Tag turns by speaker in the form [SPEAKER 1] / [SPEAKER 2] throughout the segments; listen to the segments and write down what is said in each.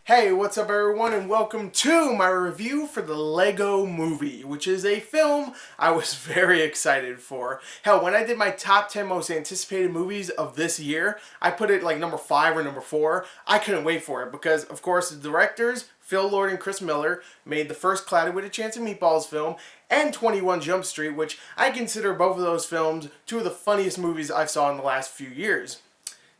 [SPEAKER 1] Hey, what's up everyone, and welcome to my review for the Lego Movie, which is a film I was very excited for. Hell, when I did my top 10 most anticipated movies of this year, I put it like number 5 or number 4. I couldn't wait for it because, of course, the directors, Phil Lord and Chris Miller, made the first Cloudy with a Chance of Meatballs film and 21 Jump Street, which I consider both of those films two of the funniest movies I've saw in the last few years.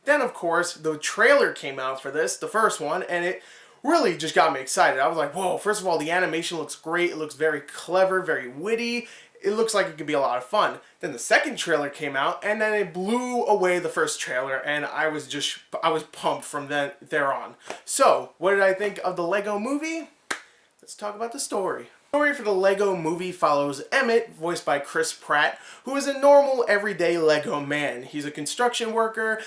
[SPEAKER 1] Then, of course, the trailer came out for this, the first one, and it really just got me excited. I was like, whoa, first of all, the animation looks great. It looks very clever, very witty. It looks like it could be a lot of fun. Then the second trailer came out, and then it blew away the first trailer, and I was pumped from there on. So, what did I think of the Lego Movie? Let's talk about the story. The story for the Lego Movie follows Emmett, voiced by Chris Pratt, who is a normal, everyday Lego man. He's a construction worker,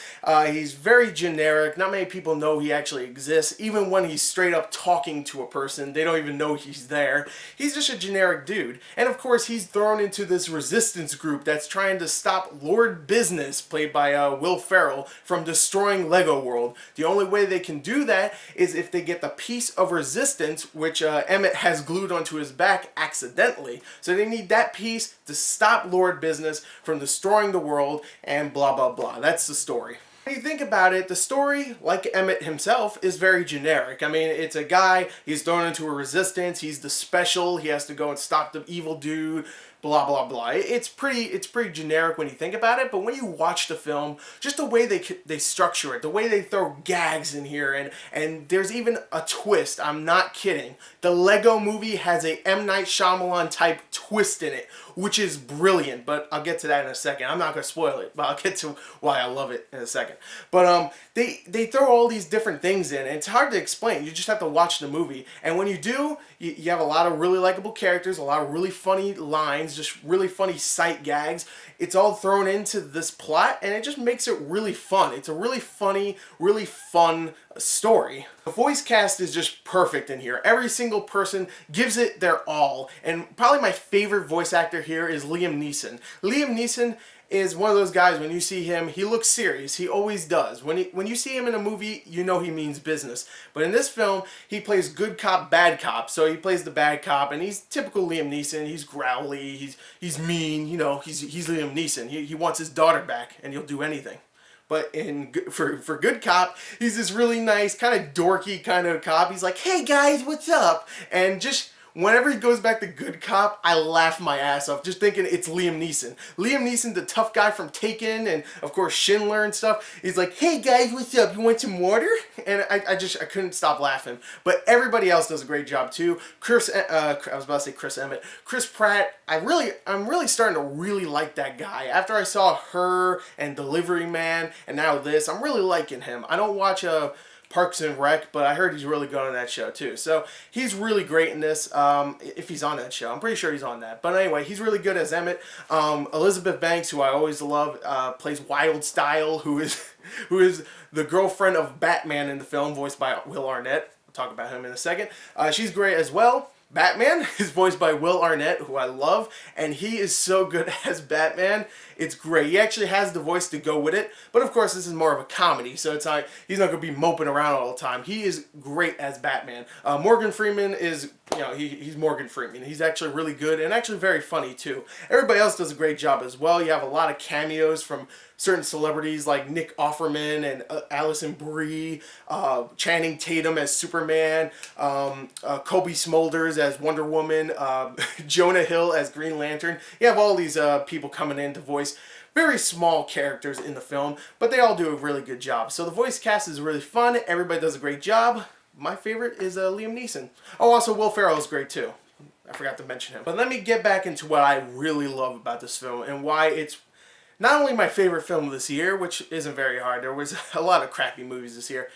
[SPEAKER 1] he's very generic, not many people know he actually exists. Even when he's straight up talking to a person, they don't even know he's there. He's just a generic dude. And of course, he's thrown into this resistance group that's trying to stop Lord Business, played by Will Ferrell, from destroying Lego World. The only way they can do that is if they get the piece of resistance, which Emmett has glued onto his back accidentally. So they need that piece to stop Lord Business from destroying the world and blah blah blah. That's the story. When you think about it, the story, like Emmett himself, is very generic. I mean, it's a guy, he's thrown into a resistance, he's the special, he has to go and stop the evil dude, blah blah blah. It's pretty generic when you think about it, but when you watch the film, just the way they structure it, the way they throw gags in here, and there's even a twist. I'm not kidding. The Lego Movie has a M. Night Shyamalan type twist in it, which is brilliant, but I'll get to that in a second. I'm not going to spoil it, but I'll get to why I love it in a second. But they throw all these different things in, and it's hard to explain. You just have to watch the movie, and when you do, you have a lot of really likable characters, a lot of really funny lines, just really funny sight gags. It's all thrown into this plot, and it just makes it really fun. It's a really funny, really fun story. The voice cast is just perfect in here. Every single person gives it their all, and probably my favorite voice actor here is Liam Neeson. Liam Neeson is one of those guys, when you see him, he looks serious. He always does. When you see him in a movie, you know he means business. But in this film, he plays good cop, bad cop. So he plays the bad cop, and he's typical Liam Neeson. He's growly, he's mean, you know, he's Liam Neeson. He wants his daughter back, and he'll do anything. But for good cop, he's this really nice, kind of dorky kind of cop. He's like, hey guys, what's up? And just whenever he goes back to good cop, I laugh my ass off just thinking it's Liam Neeson. Liam Neeson, the tough guy from Taken and of course Schindler and stuff. He's like, hey guys, what's up? You want some water? And I couldn't stop laughing. But everybody else does a great job too. I was about to say Chris Emmett. Chris Pratt, I'm really starting to really like that guy. After I saw Her and Delivery Man and now this, I'm really liking him. I don't watch Parks and Rec, but I heard he's really good on that show too. So he's really great in this, if he's on that show. I'm pretty sure he's on that. But anyway, he's really good as Emmett. Elizabeth Banks, who I always love, plays Wildstyle, who is the girlfriend of Batman in the film, voiced by Will Arnett. I'll talk about him in a second. She's great as well. Batman is voiced by Will Arnett, who I love, and he is so good as Batman. It's great. He actually has the voice to go with it, but of course this is more of a comedy, so it's not, he's not going to be moping around all the time. He is great as Batman. Morgan Freeman is, you know, he's Morgan Freeman. He's actually really good and actually very funny too. Everybody else does a great job as well. You have a lot of cameos from certain celebrities like Nick Offerman and Alison Brie, Channing Tatum as Superman, Kobe Smulders as Wonder Woman, Jonah Hill as Green Lantern. You have all these people coming in to voice very small characters in the film, but they all do a really good job. So the voice cast is really fun. Everybody does a great job. My favorite is Liam Neeson. Oh, also Will Ferrell is great too. I forgot to mention him. But let me get back into what I really love about this film and why it's not only my favorite film of this year, which isn't very hard. There was a lot of crappy movies this year.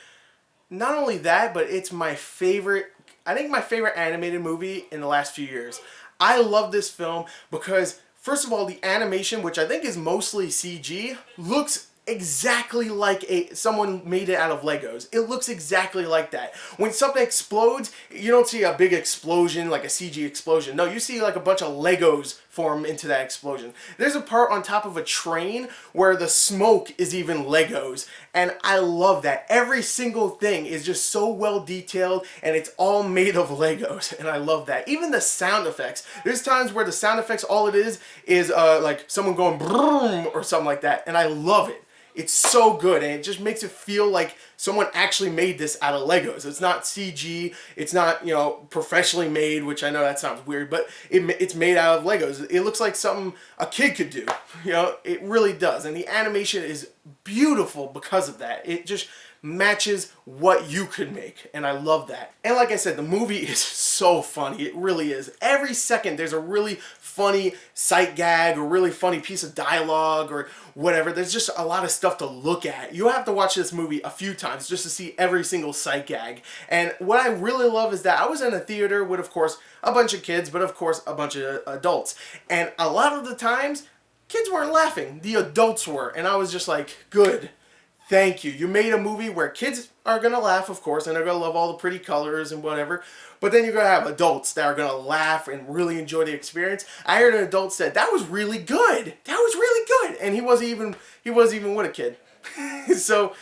[SPEAKER 1] Not only that, but it's my favorite, I think my favorite animated movie in the last few years. I love this film because, first of all, the animation, which I think is mostly CG, looks exactly like someone made it out of Legos. It looks exactly like that. When something explodes, you don't see a big explosion like a CG explosion. No, you see like a bunch of Legos form into that explosion. There's a part on top of a train where the smoke is even Legos, and I love that. Every single thing is just so well detailed, and it's all made of Legos, and I love that. Even the sound effects. There's times where the sound effects, all it is like someone going broom or something like that, and I love it. It's so good, and it just makes it feel like someone actually made this out of Legos. It's not CG, it's not, you know, professionally made, which I know that sounds weird, but it's made out of Legos. It looks like something a kid could do, you know, it really does. And the animation is beautiful because of that. It just matches what you could make, and I love that. And like I said, the movie is so funny. It really is. Every second there's a really funny sight gag or really funny piece of dialogue or whatever. There's just a lot of stuff to look at. You have to watch this movie a few times just to see every single sight gag. And what I really love is that I was in a theater with, of course, a bunch of kids, but of course a bunch of adults. And a lot of the times, kids weren't laughing. The adults were. And I was just like, good. Thank you. You made a movie where kids are going to laugh, of course, and they're going to love all the pretty colors and whatever. But then you're going to have adults that are going to laugh and really enjoy the experience. I heard an adult said, that was really good. That was really good. And he wasn't even with a kid. So,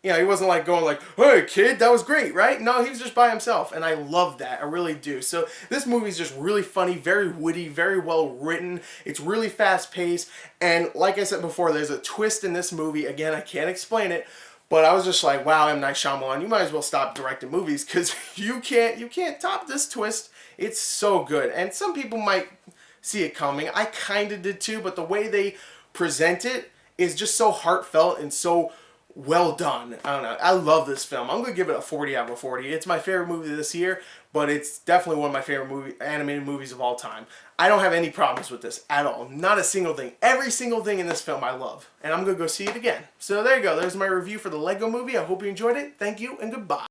[SPEAKER 1] you know, he wasn't like going like, hey kid, that was great, right? No, he was just by himself, and I love that. I really do. So this movie is just really funny, very witty, very well written. It's really fast paced, and like I said before, there's a twist in this movie. Again, I can't explain it, but I was just like, wow, M. Night Shyamalan, you might as well stop directing movies, because you can't top this twist. It's so good, and some people might see it coming. I kind of did too, but the way they present it is just so heartfelt and so well done. I don't know. I love this film. I'm going to give it a 40 out of 40. It's my favorite movie this year, but it's definitely one of my favorite animated movies of all time. I don't have any problems with this at all. Not a single thing. Every single thing in this film I love. And I'm going to go see it again. So there you go. There's my review for the Lego Movie. I hope you enjoyed it. Thank you and goodbye.